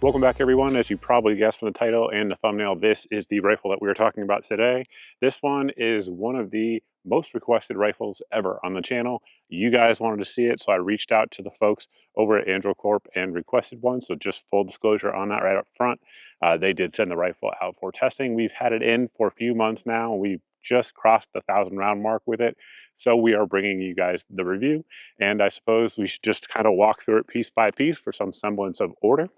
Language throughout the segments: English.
Welcome back, everyone. As you probably guessed from the title and the thumbnail, this is the rifle that we are talking about today. This one is one of the most requested rifles ever on the channel. You guys wanted to see it, so I reached out to the folks over at Andro Corp and requested one. So just full disclosure on that right up front. They did send the rifle out for testing. We've had it in for a few months now. We've just crossed the 1,000-round mark with it. So we are bringing you guys the review. And I suppose we should just kind of walk through it piece by piece for some semblance of order.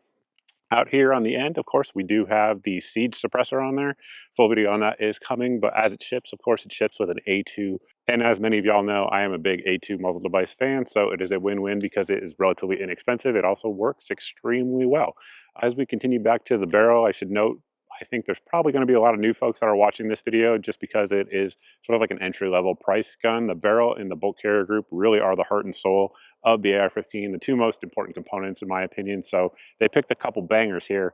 Out here on the end, of course, we do have the siege suppressor on there. Full video on that is coming, but as it ships, of course, it ships with an A2. And as many of y'all know, I am a big A2 muzzle device fan, so it is a win-win because it is relatively inexpensive. It also works extremely well. As we continue back to the barrel, I should note, I think there's probably going to be a lot of new folks that are watching this video just because it is sort of like an entry-level price gun. The barrel and the bolt carrier group really are the heart and soul of the AR-15, the two most important components in my opinion. So they picked a couple bangers here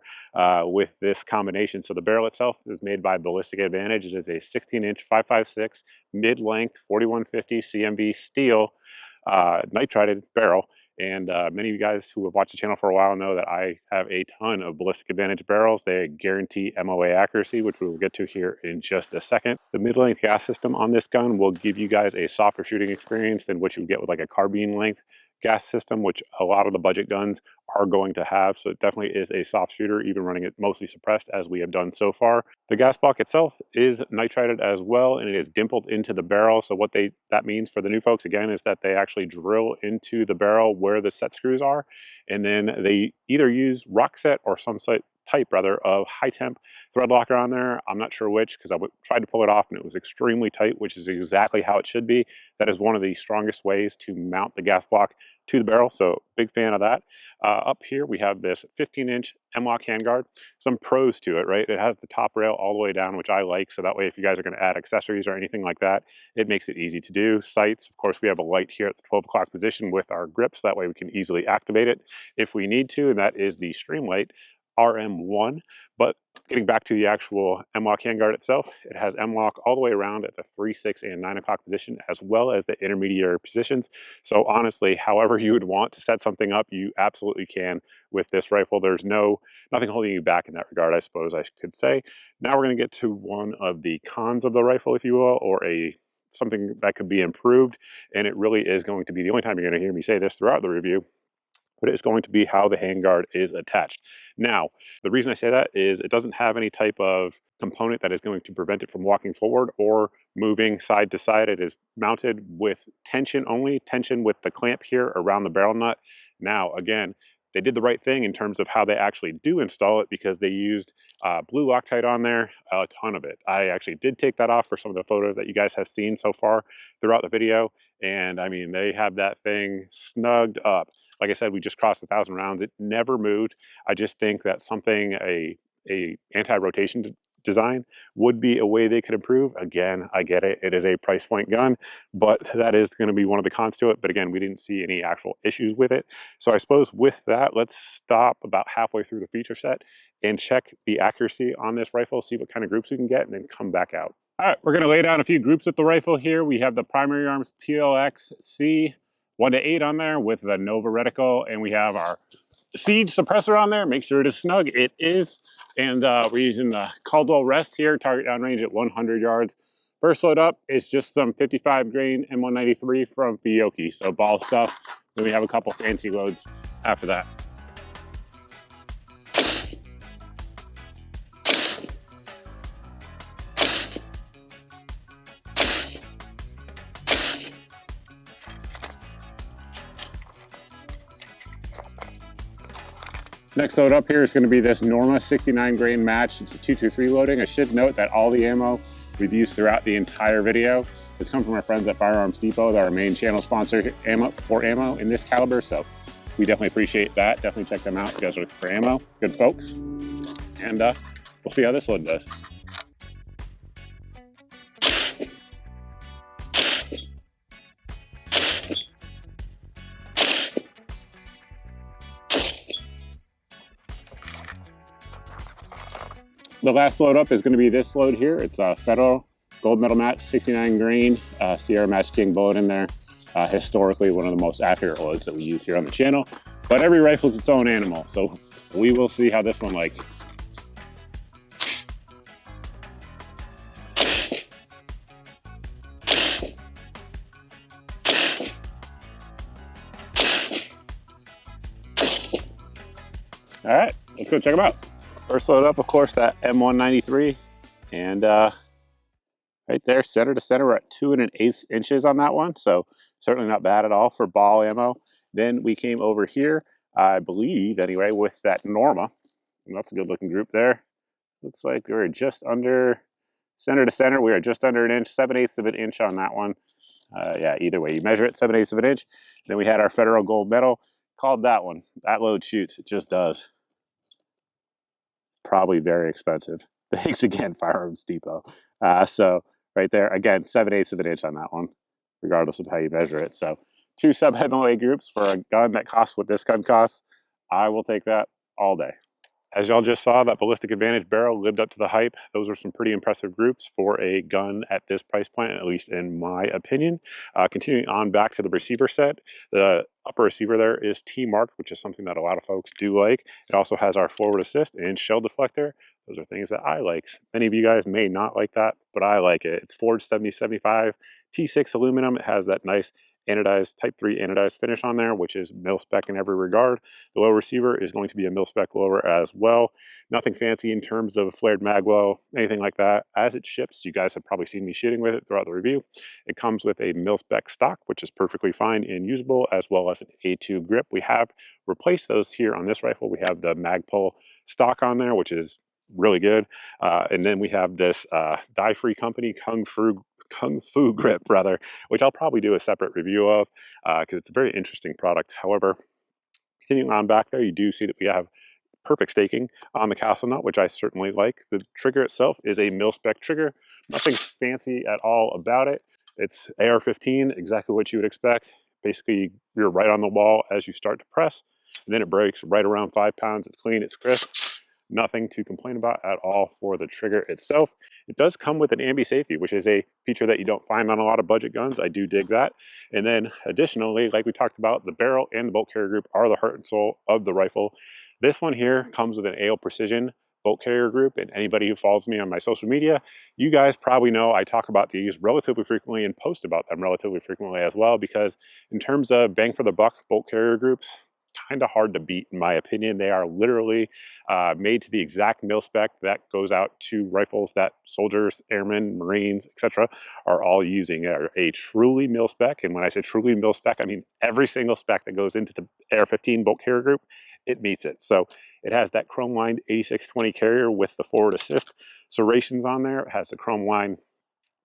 with this combination. So the barrel itself is made by Ballistic Advantage. It is a 16-inch 5.56 mid-length 4150 CMB steel nitrided barrel. And many of you guys who have watched the channel for a while know that I have a ton of Ballistic Advantage barrels. They guarantee MOA accuracy, which we will get to here in just a second. The mid-length gas system on this gun will give you guys a softer shooting experience than what you would get with like a carbine length gas system, which a lot of the budget guns are going to have. So it definitely is a soft shooter, even running it mostly suppressed as we have done so far. The gas block itself is nitrided as well, and it is dimpled into the barrel. So what that means for the new folks, again, is that they actually drill into the barrel where the set screws are, and then they either use rock set or some type of high temp thread locker on there. I'm not sure which, because I tried to pull it off and it was extremely tight, which is exactly how it should be. That is one of the strongest ways to mount the gas block to the barrel, so big fan of that. Up here we have this 15-inch M-LOK handguard. Some pros to it, right? It has the top rail all the way down, which I like, so that way if you guys are going to add accessories or anything like that, it makes it easy to do. Sights, of course, we have a light here at the 12 o'clock position with our grips, that way we can easily activate it if we need to, and that is the Streamlight RM1. But getting back to the actual M-LOK handguard itself, it has M-LOK all the way around at the 3, 6, and 9 o'clock position, as well as the intermediary positions. So honestly, however you would want to set something up, you absolutely can with this rifle. There's nothing holding you back in that regard, I suppose I could say. Now we're going to get to one of the cons of the rifle, if you will, or something that could be improved. And it really is going to be the only time you're going to hear me say this throughout the review, but it's going to be how the handguard is attached. Now, the reason I say that is it doesn't have any type of component that is going to prevent it from walking forward or moving side to side. It is mounted with tension only, tension with the clamp here around the barrel nut. Now, again, they did the right thing in terms of how they actually do install it, because they used blue Loctite on there, a ton of it. I actually did take that off for some of the photos that you guys have seen so far throughout the video. And I mean, they have that thing snugged up. Like I said, we just crossed 1,000 rounds. It never moved. I just think that something, a anti-rotation design would be a way they could improve. Again, I get it. It is a price point gun, but that is going to be one of the cons to it. But again, we didn't see any actual issues with it. So I suppose with that, let's stop about halfway through the feature set and check the accuracy on this rifle, see what kind of groups we can get, and then come back out. All right, we're going to lay down a few groups with the rifle here. We have the primary arms PLX C 1 to 8 on there with the Nova reticle, and we have our siege suppressor on there. Make sure it is snug. It is. And we're using the Caldwell Rest here, target downrange at 100 yards. First load up is just some 55 grain M193 from Fiocchi, so ball stuff. Then we have a couple fancy loads after that. Next load up here is going to be this Norma 69 grain match. It's a 223 loading. I should note that all the ammo we've used throughout the entire video has come from our friends at Firearms Depot. They're our main channel sponsor for ammo in this caliber, so we definitely appreciate that. Definitely check them out if you guys are looking for ammo. Good folks. And we'll see how this load does. The last load up is going to be this load here. It's a Federal Gold Medal Match 69 grain Sierra Match King bullet in there. Historically, one of the most accurate loads that we use here on the channel. But every rifle is its own animal, so we will see how this one likes it. All right, let's go check them out. First load up, of course, that M193, and right there, center to center, we're at 2 1/8 inches on that one, so certainly not bad at all for ball ammo. Then we came over here, I believe, anyway, with that Norma, and that's a good looking group there. Looks like we were just under, center to center, we are just under an inch, 7/8 of an inch on that one. Yeah, either way, you measure it, 7/8 of an inch. Then we had our Federal Gold Medal, called that one. That load shoots, it just does. Probably very expensive. Thanks again, Firearms Depot. So right there, again, 7/8 of an inch on that one, regardless of how you measure it. So 2 sub-MOA groups for a gun that costs what this gun costs. I will take that all day. As y'all just saw, that Ballistic Advantage barrel lived up to the hype. Those are some pretty impressive groups for a gun at this price point, at least in my opinion. Continuing on back to the receiver set, the upper receiver there is T-marked, which is something that a lot of folks do like. It also has our forward assist and shell deflector. Those are things that I like. Many of you guys may not like that, but I like it. It's forged 7075 T6 aluminum. It has that nice anodized, type 3 anodized finish on there, which is mil-spec in every regard. The lower receiver is going to be a mil-spec lower as well. Nothing fancy in terms of flared magwell, anything like that. As it ships, you guys have probably seen me shooting with it throughout the review. It comes with a mil-spec stock, which is perfectly fine and usable, as well as an A2 grip. We have replaced those here on this rifle. We have the Magpul stock on there, which is really good. And then we have this dye-free company, Kung Fu grip, rather, which I'll probably do a separate review of because it's a very interesting product. However, continuing on back there, you do see that we have perfect staking on the castle nut, which I certainly like. The trigger itself is a mil-spec trigger. Nothing fancy at all about it. It's AR-15, exactly what you would expect. Basically, you're right on the wall as you start to press, and then it breaks right around 5 pounds. It's clean, it's crisp. Nothing to complain about at all for the trigger itself. It does come with an ambi safety, which is a feature that you don't find on a lot of budget guns. I do dig that. And then additionally, like we talked about, the barrel and the bolt carrier group are the heart and soul of the rifle. This one here comes with an AO Precision bolt carrier group, and anybody who follows me on my social media, you guys probably know I talk about these relatively frequently and post about them relatively frequently as well, because in terms of bang for the buck bolt carrier groups, kind of hard to beat in my opinion. They are literally made to the exact mil spec that goes out to rifles that soldiers, airmen, Marines, etc. are all using. A truly mil spec, and when I say truly mil spec, I mean every single spec that goes into the AR-15 bolt carrier group, it meets it. So it has that chrome lined 8620 carrier with the forward assist serrations on there. It has the chrome line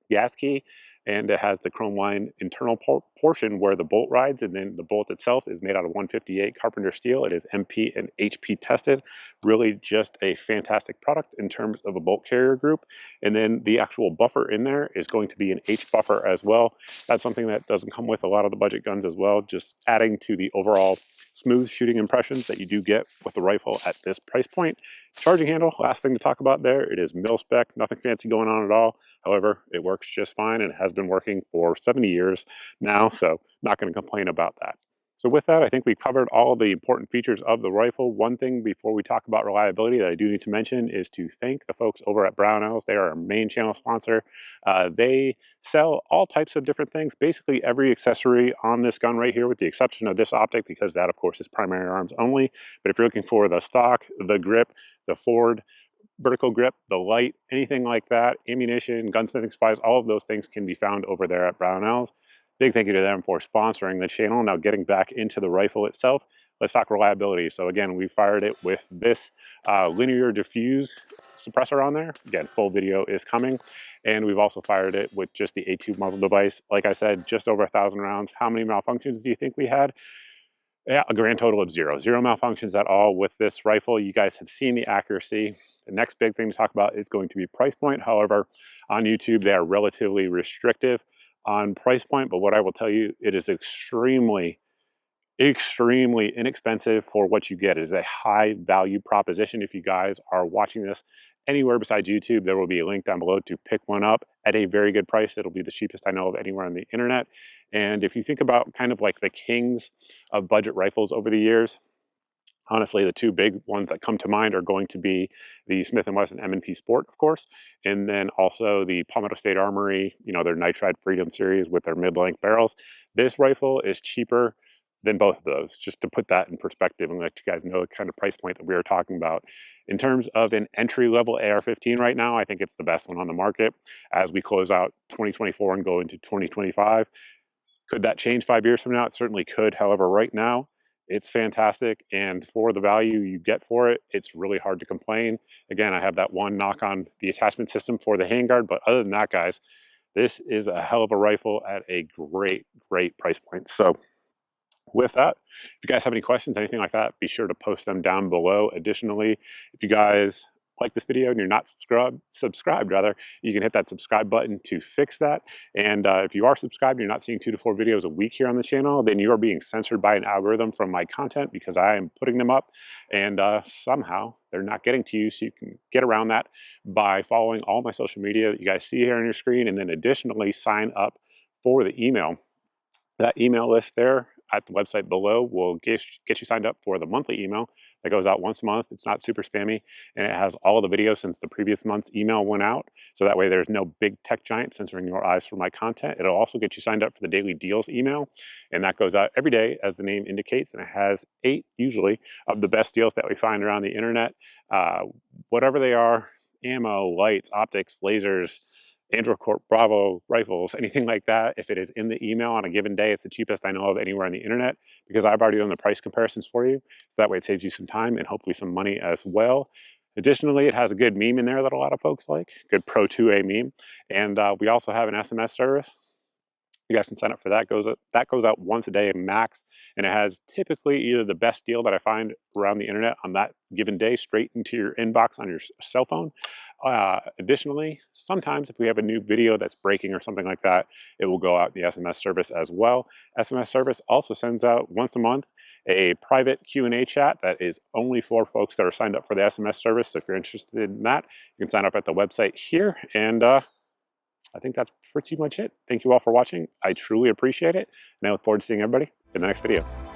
gas key, and it has the chrome line internal portion where the bolt rides, and then the bolt itself is made out of 158 Carpenter steel. It is MP and HP tested. Really just a fantastic product in terms of a bolt carrier group. And then the actual buffer in there is going to be an H buffer as well. That's something that doesn't come with a lot of the budget guns as well, just adding to the overall smooth shooting impressions that you do get with the rifle at this price point. Charging handle, last thing to talk about there, it is mil spec, nothing fancy going on at all. However, it works just fine and has been working for 70 years now, so not going to complain about that. So with that, I think we covered all the important features of the rifle. One thing before we talk about reliability that I do need to mention is to thank the folks over at Brownells. They are our main channel sponsor. They sell all types of different things, basically every accessory on this gun right here, with the exception of this optic, because that, of course, is primary arms only. But if you're looking for the stock, the grip, the forward, vertical grip, the light, anything like that, ammunition, gunsmithing supplies, all of those things can be found over there at Brownells. Big thank you to them for sponsoring the channel. Now getting back into the rifle itself, let's talk reliability. So again, we fired it with this linear diffuse suppressor on there. Again, full video is coming. And we've also fired it with just the A2 muzzle device. Like I said, just over 1,000 rounds. How many malfunctions do you think we had? Yeah, a grand total of zero. Zero malfunctions at all with this rifle. You guys have seen the accuracy. The next big thing to talk about is going to be price point. However, on YouTube, they are relatively restrictive on price point, but what I will tell you, it is extremely inexpensive for what you get. It is a high value proposition. If you guys are watching this anywhere besides YouTube, there will be a link down below to pick one up at a very good price. It'll be the cheapest I know of anywhere on the internet. And if you think about kind of like the kings of budget rifles over the years, Honestly, the two big ones that come to mind are going to be the Smith & Wesson M&P Sport, of course, and then also the Palmetto State Armory, you know, their Nitride Freedom series with their mid-length barrels. This rifle is cheaper than both of those, just to put that in perspective and let you guys know the kind of price point that we are talking about. In terms of an entry-level AR-15 right now, I think it's the best one on the market as we close out 2024 and go into 2025. Could that change 5 years from now? It certainly could. However, right now, it's fantastic, and for the value you get for it, it's really hard to complain. Again, I have that one knock on the attachment system for the handguard, but other than that, guys, this is a hell of a rifle at a great, great price point. So with that, if you guys have any questions, anything like that, be sure to post them down below. Additionally, if you guys like this video and you're not subscribed rather, you can hit that subscribe button to fix that. And if you are subscribed, you're not seeing 2 to 4 videos a week here on the channel, then you are being censored by an algorithm from my content because I am putting them up and somehow they're not getting to you. So you can get around that by following all my social media that you guys see here on your screen, and then additionally sign up for the email. That email list there at the website below will get you signed up for the monthly email that goes out once a month. It's not super spammy, and it has all of the videos since the previous month's email went out. So that way there's no big tech giant censoring your eyes from my content. It'll also get you signed up for the daily deals email, and that goes out every day as the name indicates, and it has 8 usually of the best deals that we find around the internet. Whatever they are, ammo, lights, optics, lasers, Andro Corp Bravo rifles, anything like that. If it is in the email on a given day, it's the cheapest I know of anywhere on the internet because I've already done the price comparisons for you. So that way it saves you some time and hopefully some money as well. Additionally, it has a good meme in there that a lot of folks like, good Pro 2A meme. And we also have an SMS service. You guys can sign up for that. That goes out once a day max, and it has typically either the best deal that I find around the internet on that given day straight into your inbox on your cell phone. Additionally, sometimes if we have a new video that's breaking or something like that, it will go out the SMS service as well. SMS service also sends out once a month a private Q&A chat that is only for folks that are signed up for the SMS service. So if you're interested in that, you can sign up at the website here, and I think that's pretty much it. Thank you all for watching. I truly appreciate it, and I look forward to seeing everybody in the next video.